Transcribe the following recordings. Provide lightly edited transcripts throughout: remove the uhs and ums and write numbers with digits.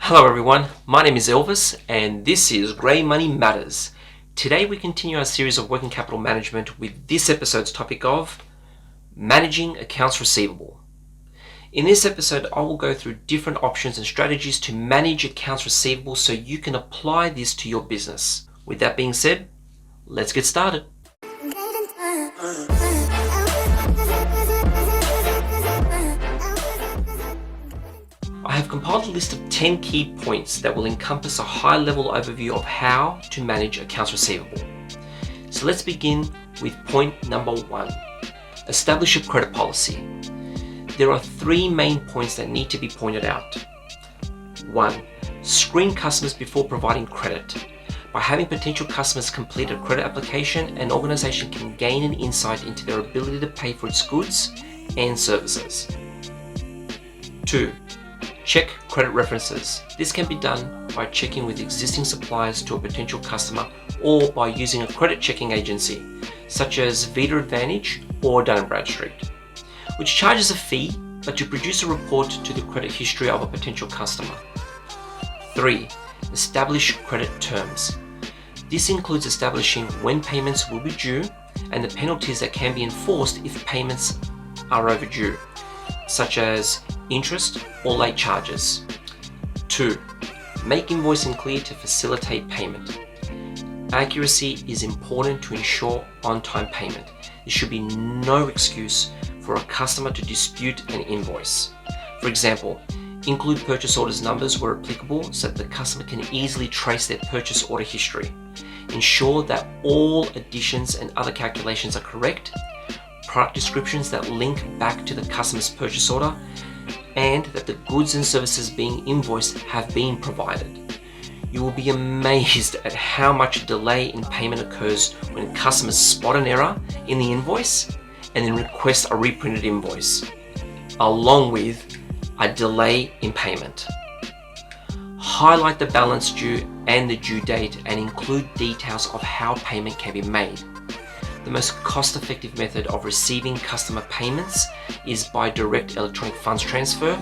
Hello everyone, my name is Elvis and this is Grey Money Matters. Today we continue our series of working capital management with this episode's topic of managing accounts receivable. In this episode I will go through different options and strategies to manage accounts receivable so you can apply this to your business. With that being said, let's get started. I have compiled a list of 10 key points that will encompass a high-level overview of how to manage accounts receivable. So let's begin with point number 1. Establish a credit policy. There are 3 main points that need to be pointed out. 1. Screen customers before providing credit. By having potential customers complete a credit application, an organization can gain an insight into their ability to pay for its goods and services. 2. Check credit references. This can be done by checking with existing suppliers to a potential customer or by using a credit checking agency such as Vita Advantage or Dun & Bradstreet, which charges a fee but to produce a report to the credit history of a potential customer. 3. Establish credit terms. This includes establishing when payments will be due and the penalties that can be enforced if payments are overdue, such as interest or late charges. 2. Make invoicing clear to facilitate payment. Accuracy is important to ensure on-time payment. There should be no excuse for a customer to dispute an invoice. For example, include purchase orders numbers where applicable so that the customer can easily trace their purchase order history. Ensure that all additions and other calculations are correct, product descriptions that link back to the customer's purchase order, and that the goods and services being invoiced have been provided. You will be amazed at how much delay in payment occurs when customers spot an error in the invoice and then request a reprinted invoice, along with a delay in payment. Highlight the balance due and the due date and include details of how payment can be made. The most cost-effective method of receiving customer payments is by direct electronic funds transfer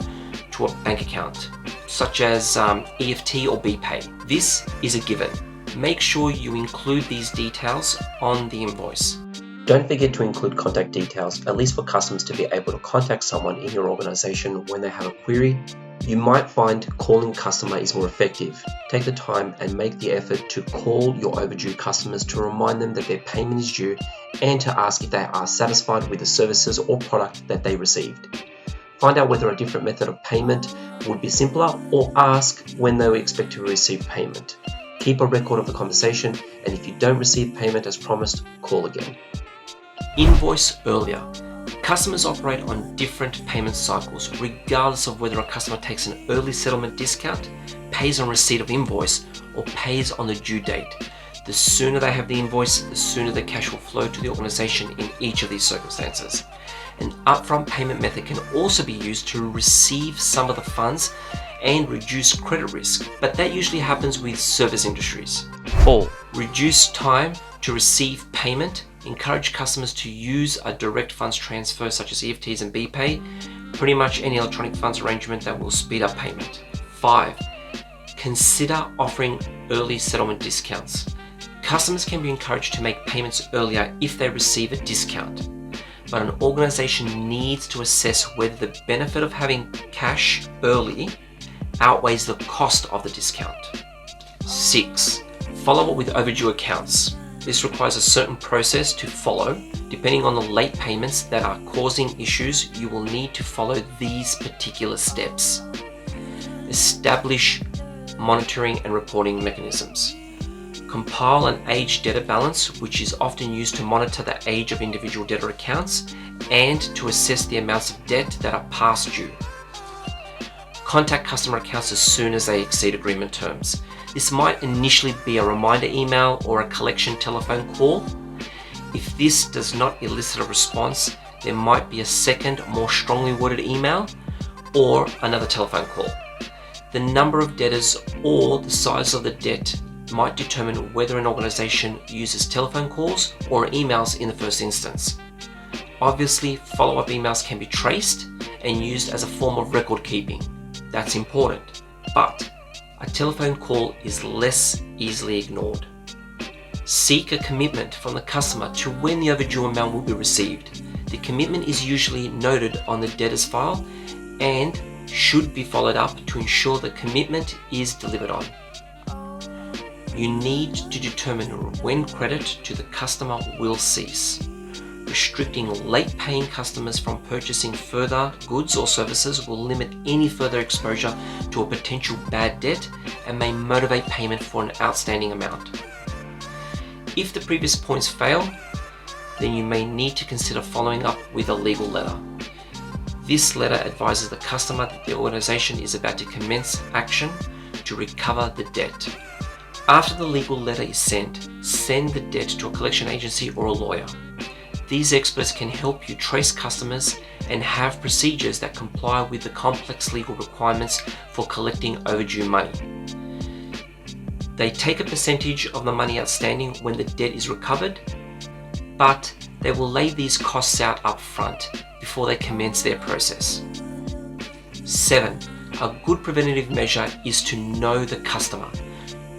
to a bank account, such as EFT or BPay. This is a given. Make sure you include these details on the invoice. Don't forget to include contact details, at least for customers to be able to contact someone in your organization when they have a query. You might find calling customer is more effective. Take the time and make the effort to call your overdue customers to remind them that their payment is due and to ask if they are satisfied with the services or product that they received. Find out whether a different method of payment would be simpler or ask when they will expect to receive payment. Keep a record of the conversation, and if you don't receive payment as promised, call again. Invoice earlier. Customers operate on different payment cycles regardless of whether a customer takes an early settlement discount, pays on receipt of invoice, or pays on the due date. The sooner they have the invoice, the sooner the cash will flow to the organization in each of these circumstances. An upfront payment method can also be used to receive some of the funds and reduce credit risk, but that usually happens with service industries. 4. Reduce time to receive payment. Encourage customers to use a direct funds transfer such as EFTs and BPay, pretty much any electronic funds arrangement that will speed up payment. 5. Consider offering early settlement discounts. Customers can be encouraged to make payments earlier if they receive a discount, but an organization needs to assess whether the benefit of having cash early outweighs the cost of the discount. 6. Follow up with overdue accounts. This requires a certain process to follow. Depending on the late payments that are causing issues, you will need to follow these particular steps. Establish monitoring and reporting mechanisms. Compile an aged debtor balance, which is often used to monitor the age of individual debtor accounts and to assess the amounts of debt that are past due. Contact customer accounts as soon as they exceed agreement terms. This might initially be a reminder email or a collection telephone call. If this does not elicit a response, there might be a second, more strongly worded email or another telephone call. The number of debtors or the size of the debt might determine whether an organization uses telephone calls or emails in the first instance. Obviously, follow-up emails can be traced and used as a form of record keeping. That's important, but a telephone call is less easily ignored. Seek a commitment from the customer to when the overdue amount will be received. The commitment is usually noted on the debtor's file and should be followed up to ensure the commitment is delivered on. You need to determine when credit to the customer will cease. Restricting late paying customers from purchasing further goods or services will limit any further exposure to a potential bad debt and may motivate payment for an outstanding amount. If the previous points fail, then you may need to consider following up with a legal letter. This letter advises the customer that the organization is about to commence action to recover the debt. After the legal letter is sent, send the debt to a collection agency or a lawyer. These experts can help you trace customers and have procedures that comply with the complex legal requirements for collecting overdue money. They take a percentage of the money outstanding when the debt is recovered, but they will lay these costs out up front before they commence their process. 7. A good preventative measure is to know the customer.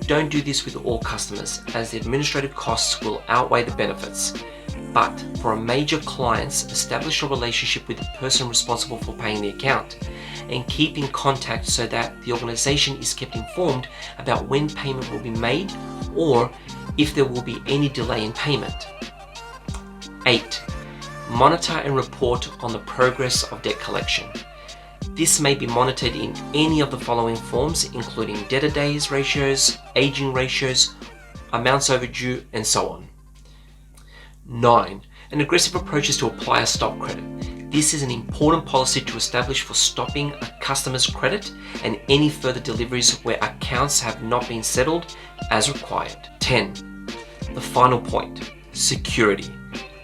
Don't do this with all customers, as the administrative costs will outweigh the benefits. But for a major clients, establish a relationship with the person responsible for paying the account and keep in contact so that the organization is kept informed about when payment will be made or if there will be any delay in payment. 8. Monitor and report on the progress of debt collection. This may be monitored in any of the following forms, including debtor days ratios, aging ratios, amounts overdue, and so on. 9. An aggressive approach is to apply a stop credit. This is an important policy to establish for stopping a customer's credit and any further deliveries where accounts have not been settled as required. 10. The final point, security.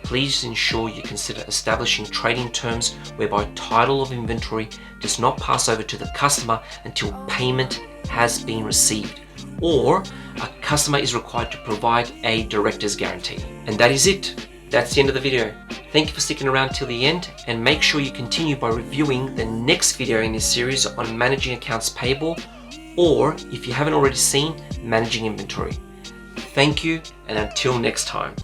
Please ensure you consider establishing trading terms whereby title of inventory does not pass over to the customer until payment has been received, or a customer is required to provide a director's guarantee. And that is it. That's the end of the video. Thank you for sticking around till the end, and make sure you continue by reviewing the next video in this series on managing accounts payable, or if you haven't already seen, managing inventory. Thank you, and until next time.